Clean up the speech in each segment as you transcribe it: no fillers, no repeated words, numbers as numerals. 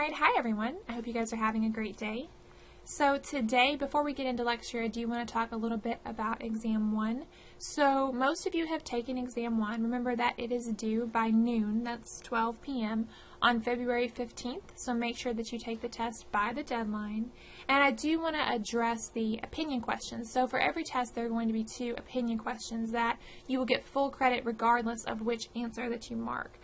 Alright, hi everyone. I hope you guys are having a great day. So today, before we get into lecture, I do want to talk a little bit about Exam 1. So most of you have taken Exam 1. Remember that it is due by noon, that's 12 p.m. on February 15th. So make sure that you take the test by the deadline. And I do want to address the opinion questions. So for every test, there are going to be 2 opinion questions that you will get full credit regardless of which answer that you mark.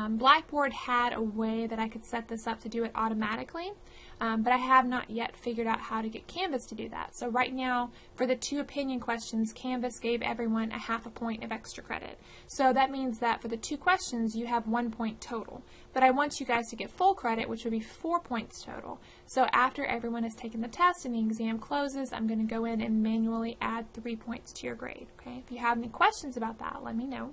Blackboard had a way that I could set this up to do it automatically, but I have not yet figured out how to get Canvas to do that. So right now, for the 2 opinion questions, Canvas gave everyone a half a point of extra credit. So that means that for the 2 questions, you have 1 point total. But I want you guys to get full credit, which would be 4 points total. So after everyone has taken the test and the exam closes, I'm going to go in and manually add 3 points to your grade. Okay? If you have any questions about that, let me know.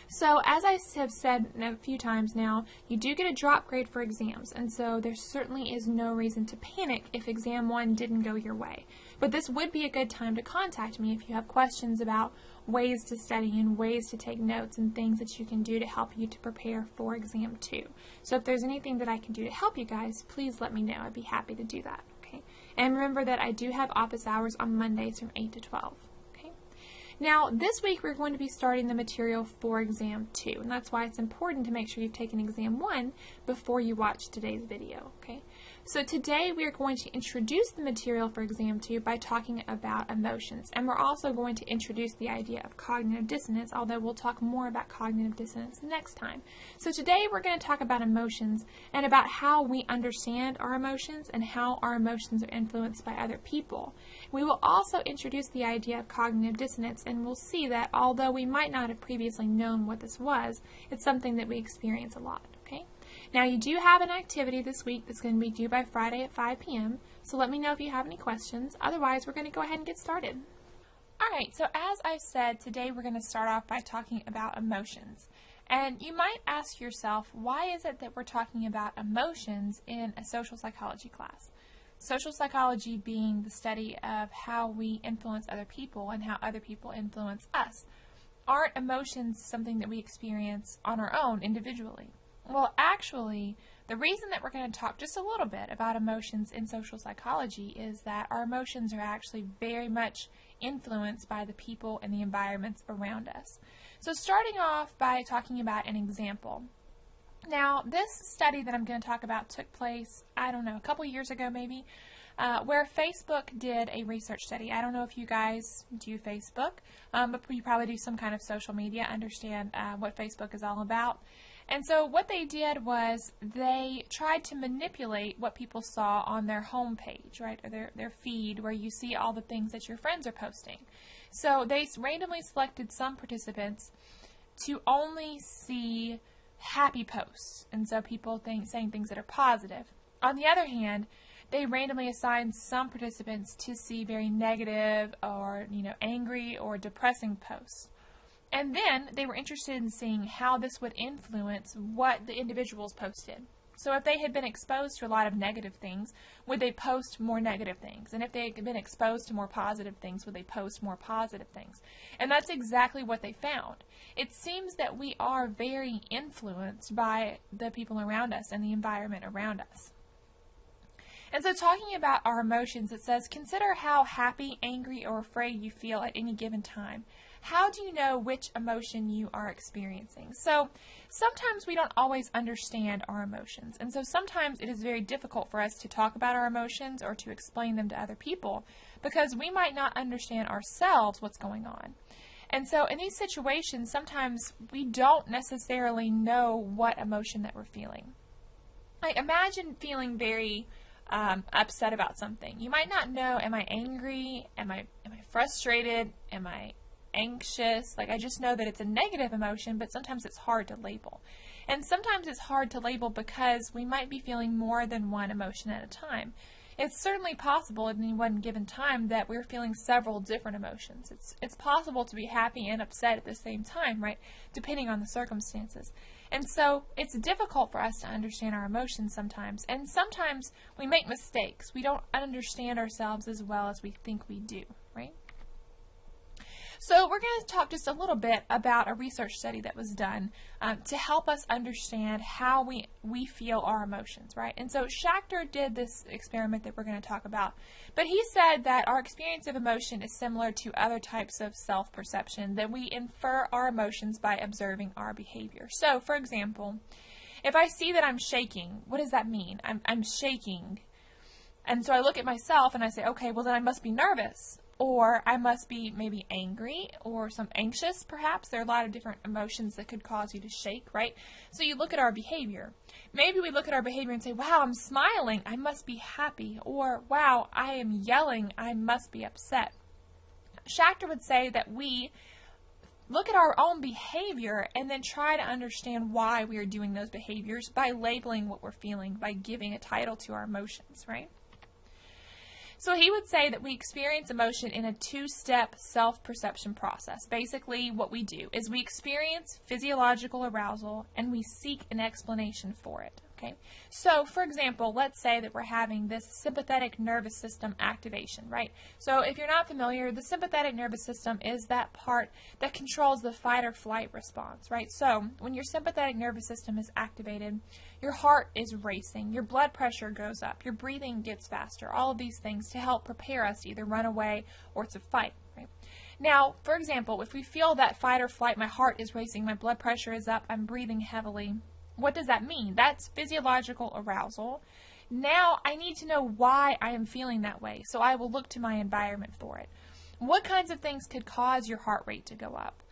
So as I have said a few times now, you do get a drop grade for exams, and so there certainly is no reason to panic if Exam 1 didn't go your way. But this would be a good time to contact me if you have questions about ways to study and ways to take notes and things that you can do to help you to prepare for Exam 2. So if there's anything that I can do to help you guys, please let me know. I'd be happy to do that. Okay? And remember that I do have office hours on Mondays from 8 to 12. Now, this week we're going to be starting the material for Exam 2, and that's why it's important to make sure you've taken Exam 1 before you watch today's video, okay? So today we are going to introduce the material for Exam 2 by talking about emotions, and we're also going to introduce the idea of cognitive dissonance, although we'll talk more about cognitive dissonance next time. So today we're going to talk about emotions and about how we understand our emotions and how our emotions are influenced by other people. We will also introduce the idea of cognitive dissonance, and we'll see that although we might not have previously known what this was, it's something that we experience a lot, okay? Now, you do have an activity this week that's going to be due by Friday at 5 p.m., so let me know if you have any questions. Otherwise, we're going to go ahead and get started. Alright, so as I've said, today we're going to start off by talking about emotions. And you might ask yourself, why is it that we're talking about emotions in a social psychology class? Social psychology being the study of how we influence other people and how other people influence us. Aren't emotions something that we experience on our own individually? Well, actually, the reason that we're going to talk just a little bit about emotions in social psychology is that our emotions are actually very much influenced by the people and the environments around us. So starting off by talking about an example. Now, this study that I'm going to talk about took place, I don't know, a couple years ago maybe, where Facebook did a research study. I don't know if you guys do Facebook, but you probably do some kind of social media, understand what Facebook is all about. And so what they did was they tried to manipulate what people saw on their home page, right, or their feed, where you see all the things that your friends are posting. So they randomly selected some participants to only see happy posts, and so people saying things that are positive. On the other hand, they randomly assigned some participants to see very negative or, angry or depressing posts. And then they were interested in seeing how this would influence what the individuals posted. So if they had been exposed to a lot of negative things, would they post more negative things? And if they had been exposed to more positive things, would they post more positive things? And that's exactly what they found. It seems that we are very influenced by the people around us and the environment around us. And so talking about our emotions, it says, consider how happy, angry, or afraid you feel at any given time. How do you know which emotion you are experiencing? So sometimes we don't always understand our emotions, and so sometimes it is very difficult for us to talk about our emotions or to explain them to other people because we might not understand ourselves what's going on. And so in these situations, sometimes we don't necessarily know what emotion that we're feeling. Like, imagine feeling very upset about something. You might not know, am I angry? Am I frustrated? Am I anxious? Like, I just know that it's a negative emotion, but sometimes it's hard to label. And sometimes it's hard to label because we might be feeling more than one emotion at a time. It's certainly possible at any one given time that we're feeling several different emotions. It's possible to be happy and upset at the same time, right? Depending on the circumstances. And so it's difficult for us to understand our emotions sometimes. And sometimes we make mistakes. We don't understand ourselves as well as we think we do, right? So we're going to talk just a little bit about a research study that was done to help us understand how we feel our emotions, right? And so Schachter did this experiment that we're going to talk about, but he said that our experience of emotion is similar to other types of self-perception, that we infer our emotions by observing our behavior. So, for example, if I see that I'm shaking, what does that mean? I'm shaking. And so I look at myself and I say, okay, well then I must be nervous. Or I must be maybe angry or some anxious, perhaps. There are a lot of different emotions that could cause you to shake, right? So you look at our behavior. Maybe we look at our behavior and say, wow, I'm smiling, I must be happy. Or, wow, I am yelling, I must be upset. Schachter would say that we look at our own behavior and then try to understand why we are doing those behaviors by labeling what we're feeling, by giving a title to our emotions, right? So he would say that we experience emotion in a two-step self-perception process. Basically, what we do is we experience physiological arousal and we seek an explanation for it. Okay? So, for example, let's say that we're having this sympathetic nervous system activation, right? So, if you're not familiar, the sympathetic nervous system is that part that controls the fight or flight response, right? So, when your sympathetic nervous system is activated, your heart is racing, your blood pressure goes up, your breathing gets faster, all of these things to help prepare us to either run away or to fight, right? Now, for example, if we feel that fight or flight, my heart is racing, my blood pressure is up, I'm breathing heavily, what does that mean? That's physiological arousal. Now I need to know why I am feeling that way, so I will look to my environment for it. What kinds of things could cause your heart rate to go up?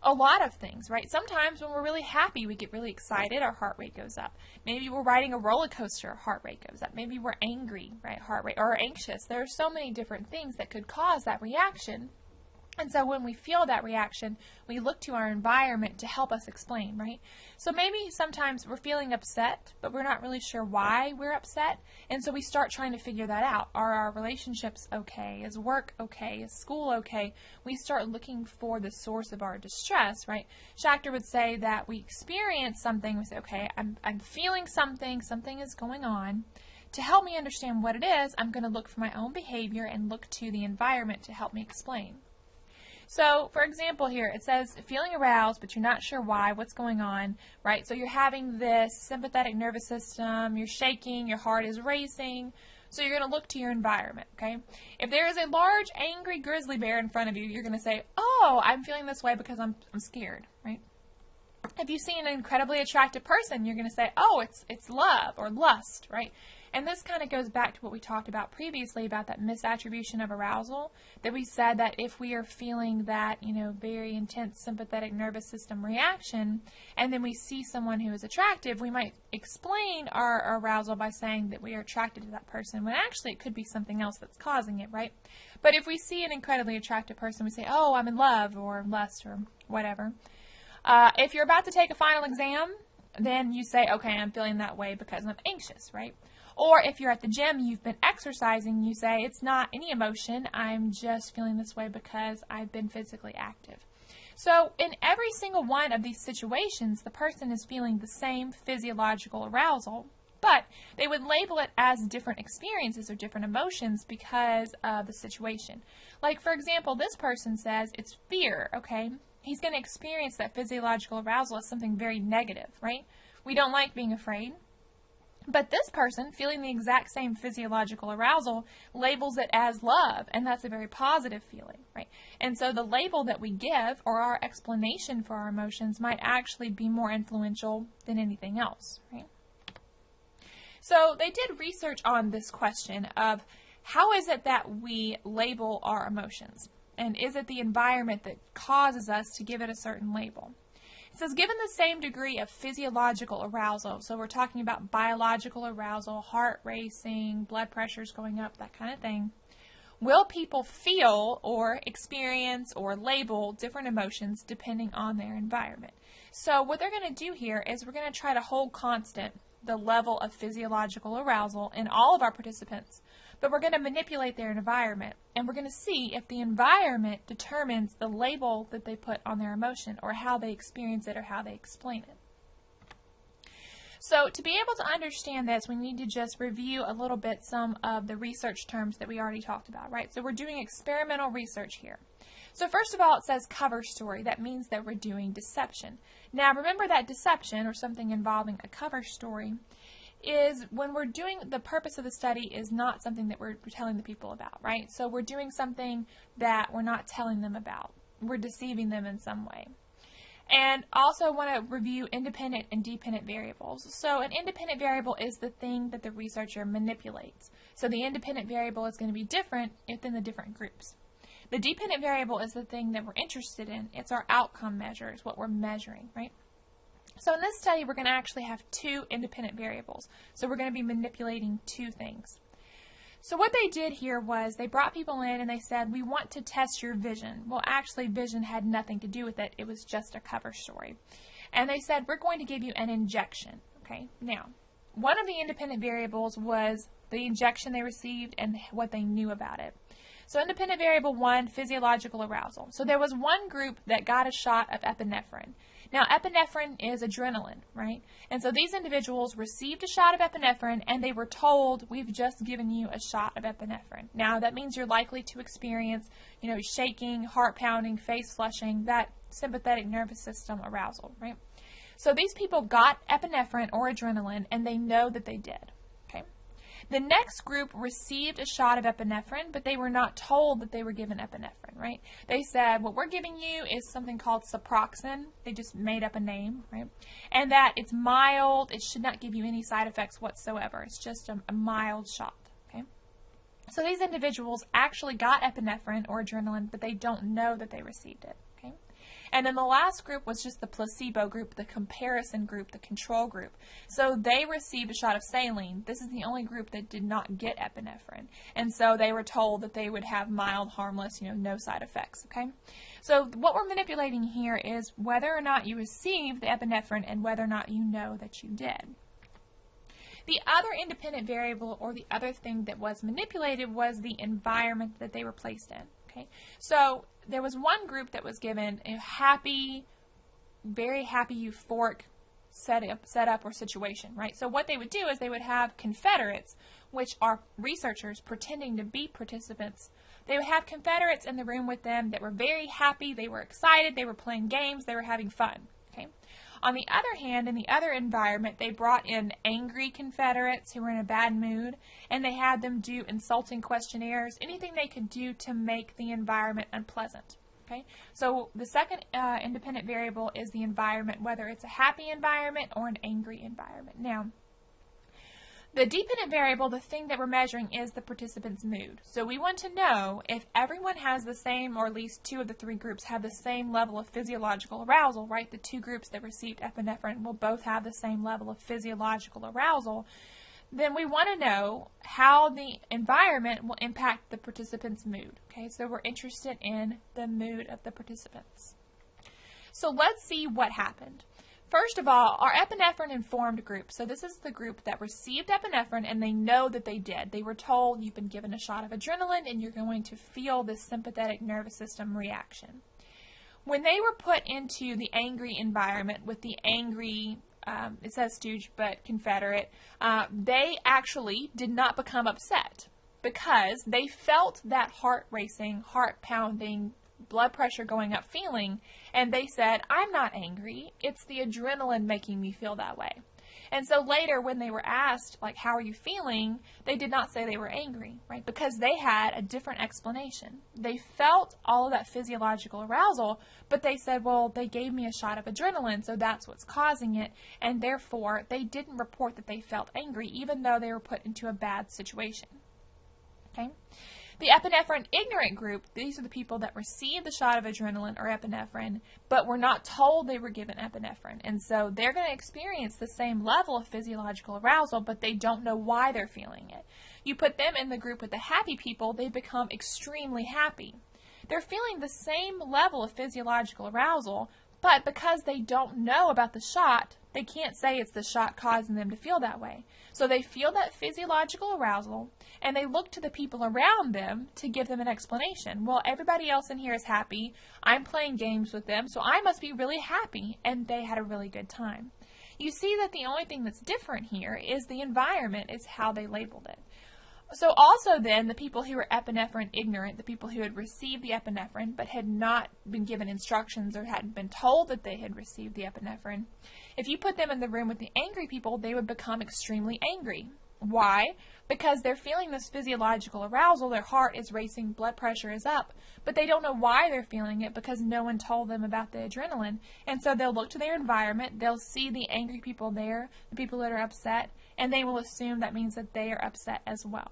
A lot of things, right? Sometimes when we're really happy, we get really excited, our heart rate goes up. Maybe we're riding a roller coaster, heart rate goes up. Maybe we're angry, right? Heart rate, or anxious. There are so many different things that could cause that reaction. And so when we feel that reaction, we look to our environment to help us explain, right? So maybe sometimes we're feeling upset, but we're not really sure why we're upset. And so we start trying to figure that out. Are our relationships okay? Is work okay? Is school okay? We start looking for the source of our distress, right? Schachter would say that we experience something, we say, okay, I'm feeling something is going on. To help me understand what it is, I'm going to look for my own behavior and look to the environment to help me explain. So, for example here, it says feeling aroused, but you're not sure why, what's going on, right? So you're having this sympathetic nervous system, you're shaking, your heart is racing, so you're going to look to your environment, okay? If there is a large, angry grizzly bear in front of you, you're going to say, oh, I'm feeling this way because I'm scared, right? If you see an incredibly attractive person, you're going to say, oh, it's love or lust, right? And this kind of goes back to what we talked about previously about that misattribution of arousal, that we said that if we are feeling that, very intense sympathetic nervous system reaction, and then we see someone who is attractive, we might explain our arousal by saying that we are attracted to that person, when actually it could be something else that's causing it, right? But if we see an incredibly attractive person, we say, oh, I'm in love or lust or whatever. If you're about to take a final exam, then you say, okay, I'm feeling that way because I'm anxious, right? Or if you're at the gym, you've been exercising, you say, it's not any emotion, I'm just feeling this way because I've been physically active. So in every single one of these situations, the person is feeling the same physiological arousal, but they would label it as different experiences or different emotions because of the situation. Like, for example, this person says it's fear, okay? He's going to experience that physiological arousal as something very negative, right? We don't like being afraid. But this person, feeling the exact same physiological arousal, labels it as love, and that's a very positive feeling, right? And so the label that we give, or our explanation for our emotions, might actually be more influential than anything else, right? So they did research on this question of how is it that we label our emotions? And is it the environment that causes us to give it a certain label? It says, given the same degree of physiological arousal, so we're talking about biological arousal, heart racing, blood pressures going up, that kind of thing, will people feel or experience or label different emotions depending on their environment? So what they're going to do here is we're going to try to hold constant the level of physiological arousal in all of our participants, but we're going to manipulate their environment, and we're going to see if the environment determines the label that they put on their emotion, or how they experience it, or how they explain it. So to be able to understand this, we need to just review a little bit some of the research terms that we already talked about, right? So we're doing experimental research here. So first of all, it says cover story. That means that we're doing deception. Now remember that deception, or something involving a cover story, is when we're doing, the purpose of the study is not something that we're telling the people about, right? So we're doing something that we're not telling them about. We're deceiving them in some way. And also want to review independent and dependent variables. So an independent variable is the thing that the researcher manipulates. So the independent variable is going to be different within the different groups. The dependent variable is the thing that we're interested in. It's our outcome measure. It's what we're measuring, right? So in this study, we're going to actually have two independent variables. So we're going to be manipulating two things. So what they did here was they brought people in and they said, we want to test your vision. Well, actually, vision had nothing to do with it. It was just a cover story. And they said, we're going to give you an injection. Okay. Now, one of the independent variables was the injection they received and what they knew about it. So independent variable 1, physiological arousal. So there was one group that got a shot of epinephrine. Now, epinephrine is adrenaline, right? And so these individuals received a shot of epinephrine and they were told, we've just given you a shot of epinephrine. Now, that means you're likely to experience, shaking, heart pounding, face flushing, that sympathetic nervous system arousal, right? So these people got epinephrine or adrenaline and they know that they did. The next group received a shot of epinephrine, but they were not told that they were given epinephrine, right? They said, what we're giving you is something called Suproxen. They just made up a name, right? And that it's mild. It should not give you any side effects whatsoever. It's just a mild shot, okay? So these individuals actually got epinephrine or adrenaline, but they don't know that they received it, okay? And then the last group was just the placebo group, the comparison group, the control group. So they received a shot of saline. This is the only group that did not get epinephrine. And so they were told that they would have mild, harmless, no side effects, okay? So what we're manipulating here is whether or not you received the epinephrine and whether or not you know that you did. The other independent variable, or the other thing that was manipulated, was the environment that they were placed in. Okay, so there was one group that was given a happy, very happy, euphoric setup or situation, right? So what they would do is they would have Confederates, which are researchers pretending to be participants. They would have Confederates in the room with them that were very happy, they were excited, they were playing games, they were having fun. Okay. On the other hand, in the other environment, they brought in angry Confederates who were in a bad mood, and they had them do insulting questionnaires, anything they could do to make the environment unpleasant. Okay? So the second independent variable is the environment, whether it's a happy environment or an angry environment. Now, the dependent variable, the thing that we're measuring, is the participant's mood. So we want to know if everyone has the same, or at least two of the three groups have the same level of physiological arousal, right? The two groups that received epinephrine will both have the same level of physiological arousal. Then we want to know how the environment will impact the participant's mood. Okay, so we're interested in the mood of the participants. So let's see what happened. First of all, our epinephrine-informed group. So this is the group that received epinephrine and they know that they did. They were told you've been given a shot of adrenaline and you're going to feel this sympathetic nervous system reaction. When they were put into the angry environment with the angry, it says stooge, but Confederate, they actually did not become upset because they felt that heart racing, heart pounding, blood pressure going up feeling, and they said, I'm not angry, it's the adrenaline making me feel that way. And so later when they were asked, like, how are you feeling, they did not say they were angry, right? Because they had a different explanation. They felt all of that physiological arousal, but they said, well, they gave me a shot of adrenaline, so that's what's causing it, and therefore they didn't report that they felt angry, even though they were put into a bad situation. Okay? The epinephrine ignorant group, these are the people that received the shot of adrenaline or epinephrine, but were not told they were given epinephrine. And so they're going to experience the same level of physiological arousal, but they don't know why they're feeling it. You put them in the group with the happy people, they become extremely happy. They're feeling the same level of physiological arousal, but because they don't know about the shot, they can't say it's the shot causing them to feel that way. So they feel that physiological arousal, and they look to the people around them to give them an explanation. Well, everybody else in here is happy. I'm playing games with them, so I must be really happy, and they had a really good time. You see that the only thing that's different here is the environment, is how they labeled it. So also then, the people who were epinephrine ignorant, the people who had received the epinephrine but had not been given instructions or hadn't been told that they had received the epinephrine, if you put them in the room with the angry people, they would become extremely angry. Why? Because they're feeling this physiological arousal, their heart is racing, blood pressure is up, but they don't know why they're feeling it because no one told them about the adrenaline. And so they'll look to their environment, they'll see the angry people there, the people that are upset, and they will assume that means that they are upset as well.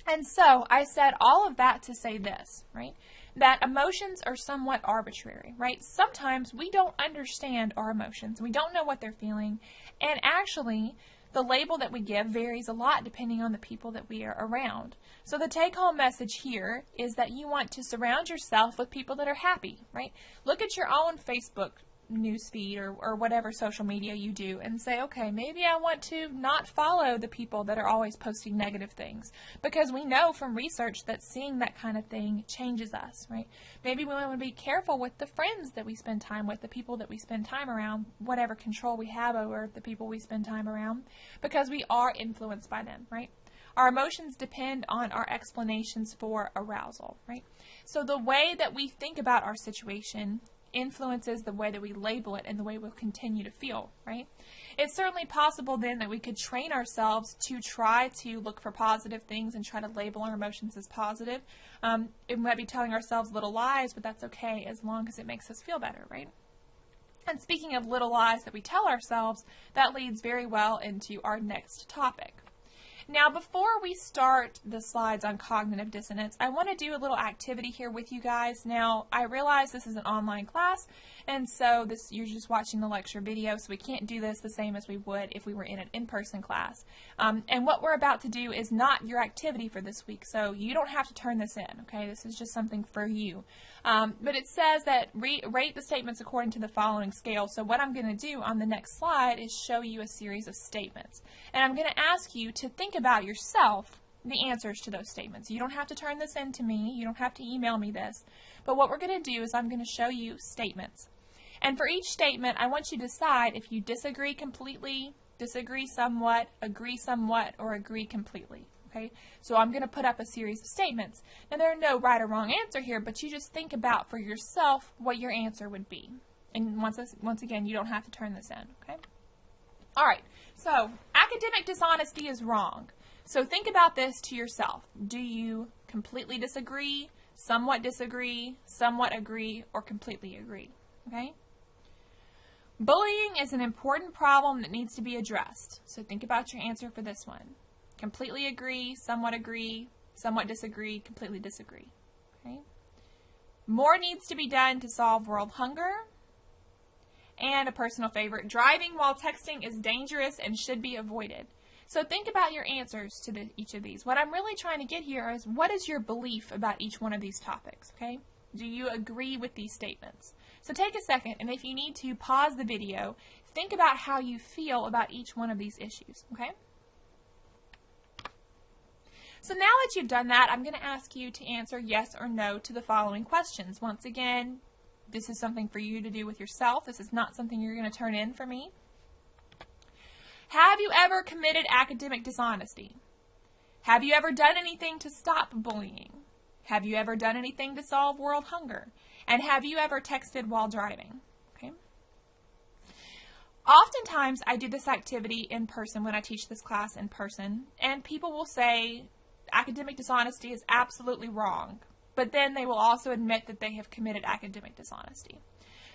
And so I said all of that to say this, right? That emotions are somewhat arbitrary, right? Sometimes we don't understand our emotions. We don't know what they're feeling. And actually, the label that we give varies a lot depending on the people that we are around. So the take-home message here is that you want to surround yourself with people that are happy, right? Look at your own Facebook newsfeed or whatever social media you do and say, okay, maybe I want to not follow the people that are always posting negative things, because we know from research that seeing that kind of thing changes us, right? Maybe we want to be careful with the friends that we spend time with, the people that we spend time around, whatever control we have over the people we spend time around, because we are influenced by them, right? Our emotions depend on our explanations for arousal, right? So the way that we think about our situation influences the way that we label it and the way we'll continue to feel, right? It's certainly possible then that we could train ourselves to try to look for positive things and try to label our emotions as positive. It might be telling ourselves little lies, but that's okay as long as it makes us feel better, right? And speaking of little lies that we tell ourselves, that leads very well into our next topic. Now, before we start the slides on cognitive dissonance, I want to do a little activity here with you guys. Now, I realize this is an online class, and so you're just watching the lecture video, so we can't do this the same as we would if we were in an in-person class. And what we're about to do is not your activity for this week, so you don't have to turn this in, okay? This is just something for you. But it says that rate the statements according to the following scale. So what I'm going to do on the next slide is show you a series of statements. And I'm going to ask you to think about yourself the answers to those statements. You don't have to turn this in to me. You don't have to email me this. But what we're going to do is I'm going to show you statements. And for each statement, I want you to decide if you disagree completely, disagree somewhat, or agree completely. Okay? So I'm going to put up a series of statements. Now, there are no right or wrong answer here, but you just think about for yourself what your answer would be. And once again, you don't have to turn this in. Okay? All right. So academic dishonesty is wrong. So think about this to yourself. Do you completely disagree, somewhat agree, or completely agree? Okay? Bullying is an important problem that needs to be addressed. So think about your answer for this one. Completely agree, somewhat disagree, completely disagree. Okay? More needs to be done to solve world hunger. And a personal favorite, driving while texting is dangerous and should be avoided. So think about your answers to each of these. What I'm really trying to get here is, what is your belief about each one of these topics, okay? Do you agree with these statements? So take a second, and if you need to, pause the video. Think about how you feel about each one of these issues, okay? So now that you've done that, I'm going to ask you to answer yes or no to the following questions. Once again, this is something for you to do with yourself. This is not something you're going to turn in for me. Have you ever committed academic dishonesty? Have you ever done anything to stop bullying? Have you ever done anything to solve world hunger? And have you ever texted while driving? Okay. Oftentimes, I do this activity in person when I teach this class in person, and people will say academic dishonesty is absolutely wrong, but then they will also admit that they have committed academic dishonesty.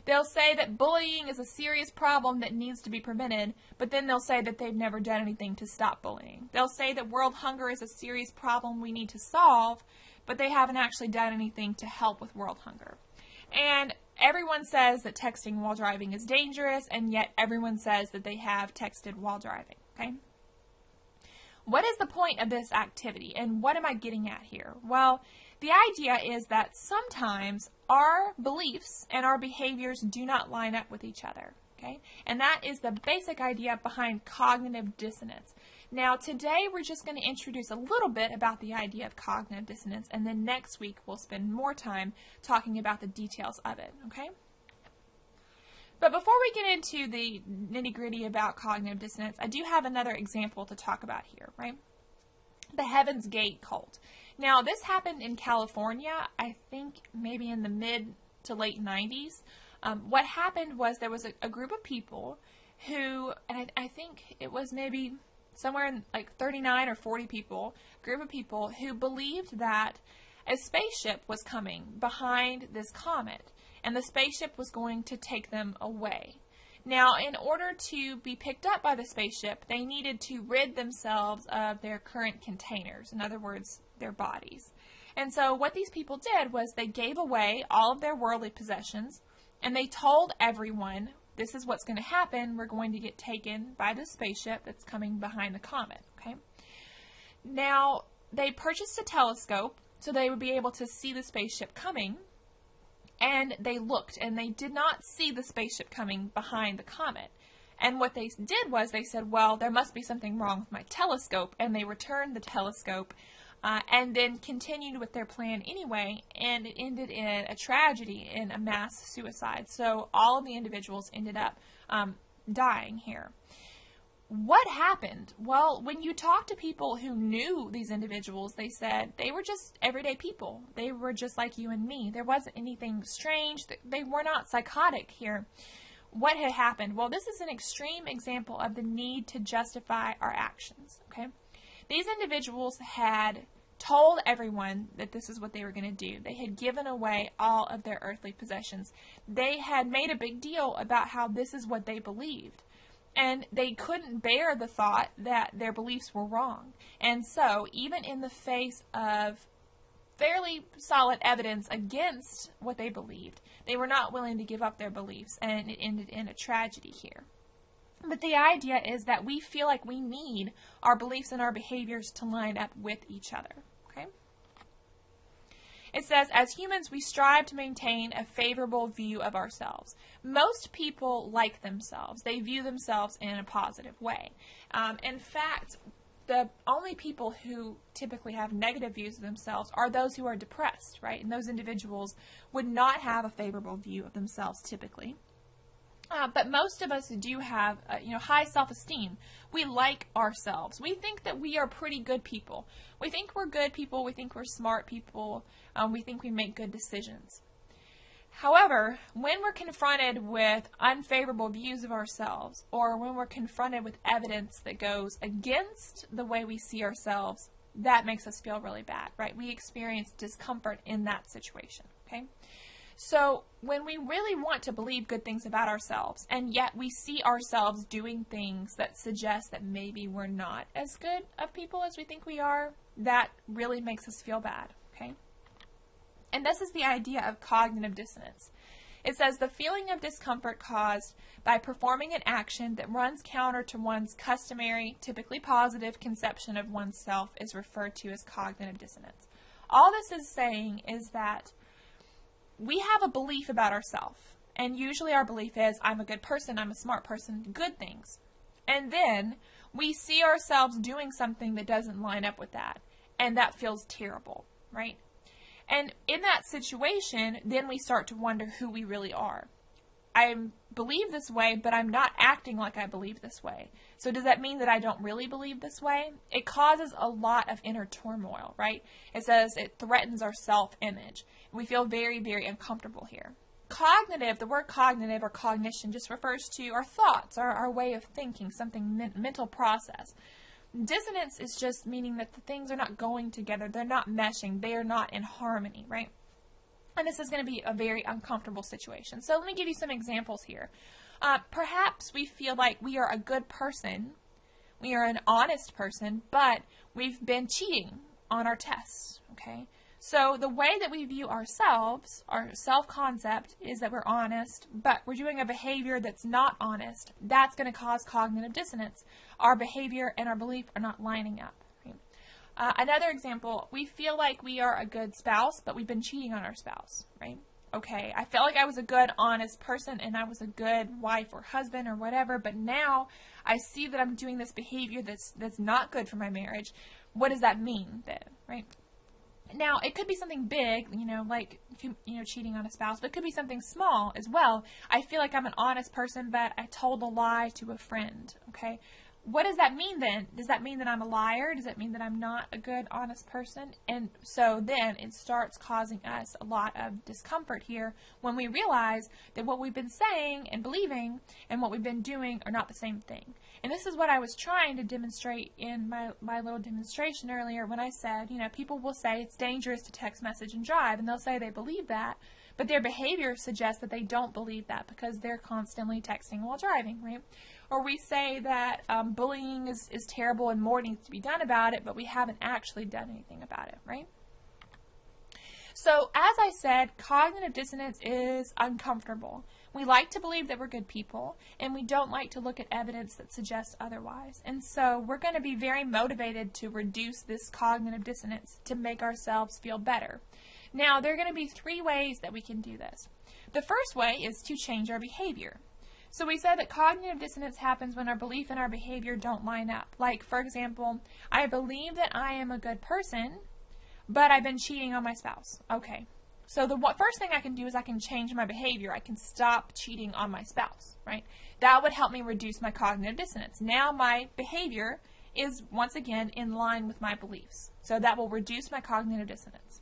They'll say that bullying is a serious problem that needs to be prevented, but then they'll say that they've never done anything to stop bullying. They'll say that world hunger is a serious problem we need to solve, but they haven't actually done anything to help with world hunger. And everyone says that texting while driving is dangerous, and yet everyone says that they have texted while driving, okay? What is the point of this activity, and what am I getting at here? Well, the idea is that sometimes our beliefs and our behaviors do not line up with each other, okay? And that is the basic idea behind cognitive dissonance. Now, today we're just going to introduce a little bit about the idea of cognitive dissonance, and then next week we'll spend more time talking about the details of it, okay? But before we get into the nitty-gritty about cognitive dissonance, I do have another example to talk about here, right? the Heaven's Gate cult. Now, this happened in California, I think maybe in the mid to late 90s. What happened was there was a group of people who, and I think it was maybe somewhere in like 39 or 40 people, group of people who believed that a spaceship was coming behind this comet, and the spaceship was going to take them away. Now, in order to be picked up by the spaceship, they needed to rid themselves of their current containers, in other words, their bodies. And so what these people did was they gave away all of their worldly possessions, and they told everyone, this is what's going to happen. We're going to get taken by the spaceship that's coming behind the comet. Okay. Now, they purchased a telescope so they would be able to see the spaceship coming, and they looked, and they did not see the spaceship coming behind the comet. And what they did was they said, well, there must be something wrong with my telescope, and they returned the telescope and then continued with their plan anyway, and it ended in a tragedy, in a mass suicide. So all of the individuals ended up dying here. What happened? Well, when you talk to people who knew these individuals, they said they were just everyday people. They were just like you and me. There wasn't anything strange. They were not psychotic here. What had happened? Well, this is an extreme example of the need to justify our actions. Okay? These individuals had told everyone that this is what they were going to do. They had given away all of their earthly possessions. They had made a big deal about how this is what they believed. And they couldn't bear the thought that their beliefs were wrong. And so, even in the face of fairly solid evidence against what they believed, they were not willing to give up their beliefs, and it ended in a tragedy here. But the idea is that we feel like we need our beliefs and our behaviors to line up with each other. Okay? It says, as humans, we strive to maintain a favorable view of ourselves. Most people like themselves. They view themselves in a positive way. In fact, the only people who typically have negative views of themselves are those who are depressed, right? And those individuals would not have a favorable view of themselves typically. But most of us do have, high self-esteem. We like ourselves. We think that we are pretty good people. We think we're good people. We think we're smart people. We think we make good decisions. However, when we're confronted with unfavorable views of ourselves, or when we're confronted with evidence that goes against the way we see ourselves, that makes us feel really bad, right? We experience discomfort in that situation, okay? So when we really want to believe good things about ourselves, and yet we see ourselves doing things that suggest that maybe we're not as good of people as we think we are, that really makes us feel bad, okay? And this is the idea of cognitive dissonance. It says the feeling of discomfort caused by performing an action that runs counter to one's customary, typically positive conception of oneself is referred to as cognitive dissonance. All this is saying is that we have a belief about ourselves, and usually our belief is, I'm a good person, I'm a smart person, good things. And then we see ourselves doing something that doesn't line up with that, and that feels terrible, right? And in that situation, then we start to wonder who we really are. I believe this way, but I'm not acting like I believe this way. So does that mean that I don't really believe this way? It causes a lot of inner turmoil, right? It says it threatens our self-image. We feel very, very uncomfortable here. Cognitive, the word cognitive or cognition just refers to our thoughts, our way of thinking, something mental process. Dissonance is just meaning that the things are not going together. They're not meshing. They are not in harmony, right? And this is going to be a very uncomfortable situation. So let me give you some examples here. Perhaps we feel like we are a good person, we are an honest person, but we've been cheating on our tests, okay? So the way that we view ourselves, our self-concept, is that we're honest, but we're doing a behavior that's not honest. That's going to cause cognitive dissonance. Our behavior and our belief are not lining up. Another example, we feel like we are a good spouse, but we've been cheating on our spouse, right? Okay, I felt like I was a good, honest person, and I was a good wife or husband or whatever, but now I see that I'm doing this behavior that's not good for my marriage. What does that mean then, right? Now, it could be something big, like, cheating on a spouse, but it could be something small as well. I feel like I'm an honest person, but I told a lie to a friend, okay? what does that mean then? Does that mean that I'm a liar? Does that mean that I'm not a good, honest person? And so then it starts causing us a lot of discomfort here when we realize that what we've been saying and believing and what we've been doing are not the same thing. And this is what I was trying to demonstrate in my little demonstration earlier when I said, you know, people will say it's dangerous to text message and drive, and they'll say they believe that, but their behavior suggests that they don't believe that because they're constantly texting while driving, right? Or we say that bullying is terrible and more needs to be done about it, but we haven't actually done anything about it, right? So, as I said, cognitive dissonance is uncomfortable. We like to believe that we're good people, and we don't like to look at evidence that suggests otherwise. And so we're going to be very motivated to reduce this cognitive dissonance to make ourselves feel better. Now, there are going to be 3 ways that we can do this. The first way is to change our behavior. So we said that cognitive dissonance happens when our belief and our behavior don't line up. Like, for example, I believe that I am a good person, but I've been cheating on my spouse. Okay. So the first thing I can do is I can change my behavior. I can stop cheating on my spouse, right? That would help me reduce my cognitive dissonance. Now my behavior is, once again, in line with my beliefs. So that will reduce my cognitive dissonance.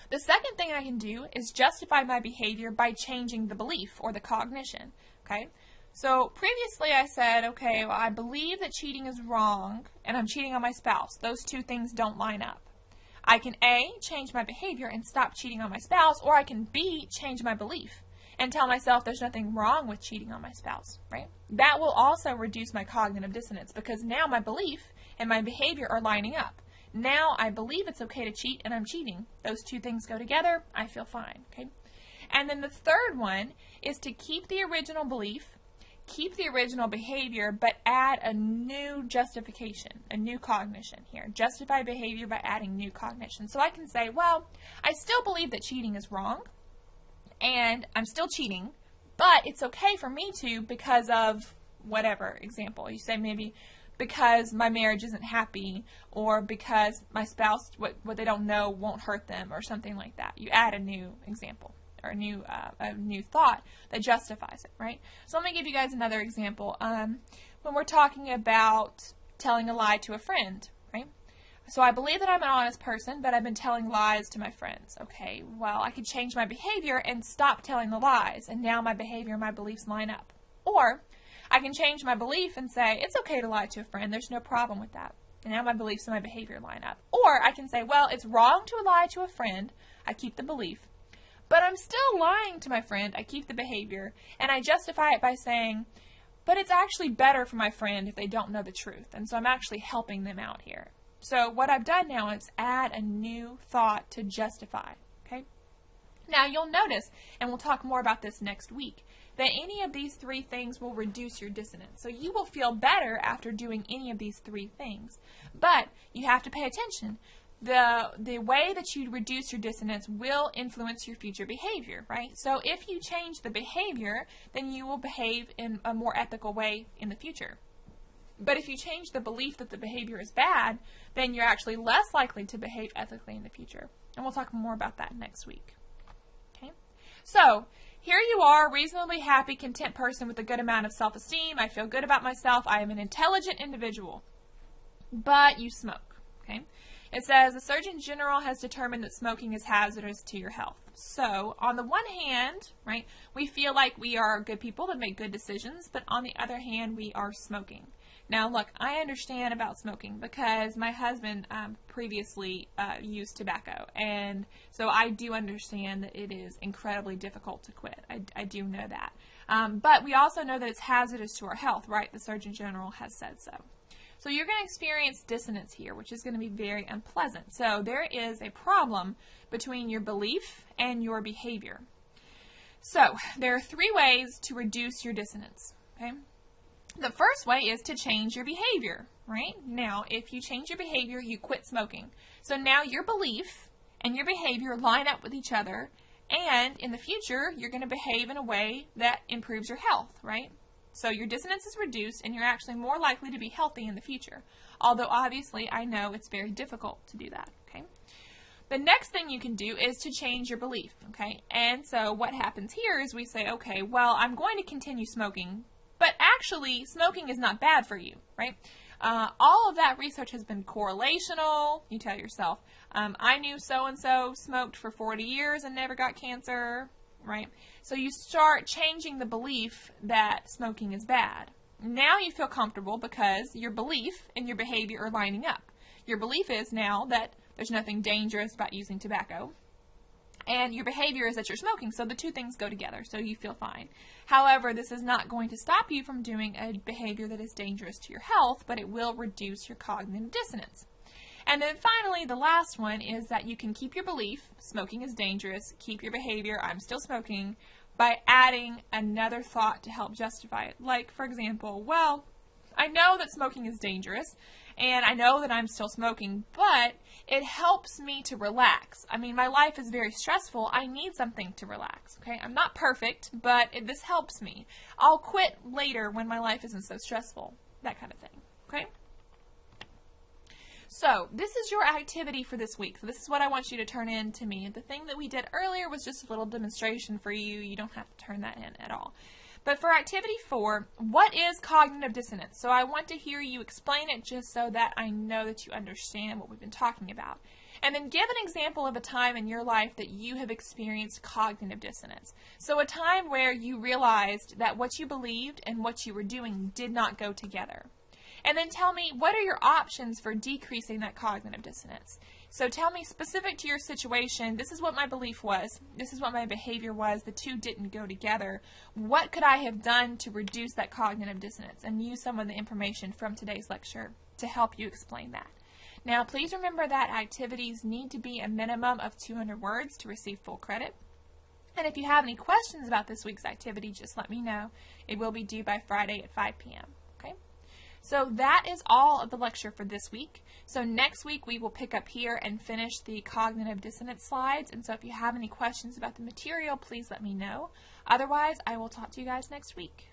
The second thing I can do is justify my behavior by changing the belief or the cognition, okay? So previously I said, okay, well, I believe that cheating is wrong and I'm cheating on my spouse. Those 2 things don't line up. I can A, change my behavior and stop cheating on my spouse, or I can B, change my belief and tell myself there's nothing wrong with cheating on my spouse, right? That will also reduce my cognitive dissonance because now my belief and my behavior are lining up. Now I believe it's okay to cheat and I'm cheating. Those 2 things go together, I feel fine, okay? And then the third one is to keep the original belief, keep the original behavior, but add a new justification, a new cognition here. Justify behavior by adding new cognition. So I can say, well, I still believe that cheating is wrong and I'm still cheating, but it's okay for me to because of whatever example. You say maybe because my marriage isn't happy, or because my spouse, what they don't know won't hurt them, or something like that. You add a new example, or a new thought that justifies it, right? So let me give you guys another example. When we're talking about telling a lie to a friend, right? So I believe that I'm an honest person, but I've been telling lies to my friends. Okay, well, I could change my behavior and stop telling the lies, and now my behavior and my beliefs line up. Or I can change my belief and say, it's okay to lie to a friend. There's no problem with that. And now my beliefs and my behavior line up. Or I can say, well, it's wrong to lie to a friend. I keep the belief. But I'm still lying to my friend. I keep the behavior. And I justify it by saying, but it's actually better for my friend if they don't know the truth. And so I'm actually helping them out here. So what I've done now is add a new thought to justify. Okay? Now you'll notice, and we'll talk more about this next week, that any of these 3 things will reduce your dissonance. So you will feel better after doing any of these 3 things. But you have to pay attention. The way that you reduce your dissonance will influence your future behavior, right? So if you change the behavior, then you will behave in a more ethical way in the future. But if you change the belief that the behavior is bad, then you're actually less likely to behave ethically in the future. And we'll talk more about that next week. Okay? So, here you are, reasonably happy, content person with a good amount of self-esteem. I feel good about myself. I am an intelligent individual. But you smoke. Okay? It says, the Surgeon General has determined that smoking is hazardous to your health. So, on the one hand, right, we feel like we are good people that make good decisions, but on the other hand, we are smoking. Now, look, I understand about smoking because my husband previously used tobacco, and so I do understand that it is incredibly difficult to quit. I do know that. But we also know that it's hazardous to our health, right? The Surgeon General has said so. So you're going to experience dissonance here, which is going to be very unpleasant. So there is a problem between your belief and your behavior. So there are 3 ways to reduce your dissonance, okay? The first way is to change your behavior, right? Now, if you change your behavior, you quit smoking. So now your belief and your behavior line up with each other, and in the future, you're going to behave in a way that improves your health, right? So your dissonance is reduced, and you're actually more likely to be healthy in the future. Although, obviously, I know it's very difficult to do that, okay? The next thing you can do is to change your belief, okay? And so what happens here is we say, okay, well, I'm going to continue smoking, but actually smoking is not bad for you, right? All of that research has been correlational. You tell yourself, I knew so-and-so smoked for 40 years and never got cancer, right? So you start changing the belief that smoking is bad. Now you feel comfortable because your belief and your behavior are lining up. Your belief is now that there's nothing dangerous about using tobacco, and your behavior is that you're smoking, so the two things go together, so you feel fine. However, this is not going to stop you from doing a behavior that is dangerous to your health, but it will reduce your cognitive dissonance. And then finally, the last one is that you can keep your belief, smoking is dangerous, keep your behavior, I'm still smoking, by adding another thought to help justify it. Like, for example, well, I know that smoking is dangerous, and I know that I'm still smoking, but it helps me to relax. I mean, my life is very stressful. I need something to relax, okay? I'm not perfect, but this helps me. I'll quit later when my life isn't so stressful, that kind of thing, okay? So, this is your activity for this week. So, this is what I want you to turn in to me. The thing that we did earlier was just a little demonstration for you. You don't have to turn that in at all. But for activity 4, what is cognitive dissonance? So I want to hear you explain it just so that I know that you understand what we've been talking about. And then give an example of a time in your life that you have experienced cognitive dissonance. So a time where you realized that what you believed and what you were doing did not go together. And then tell me, what are your options for decreasing that cognitive dissonance? So tell me, specific to your situation, this is what my belief was, this is what my behavior was, the two didn't go together. What could I have done to reduce that cognitive dissonance? And use some of the information from today's lecture to help you explain that. Now, please remember that activities need to be a minimum of 200 words to receive full credit. And if you have any questions about this week's activity, just let me know. It will be due by Friday at 5 p.m. Okay? So that is all of the lecture for this week. So next week we will pick up here and finish the cognitive dissonance slides. And so if you have any questions about the material, please let me know. Otherwise, I will talk to you guys next week.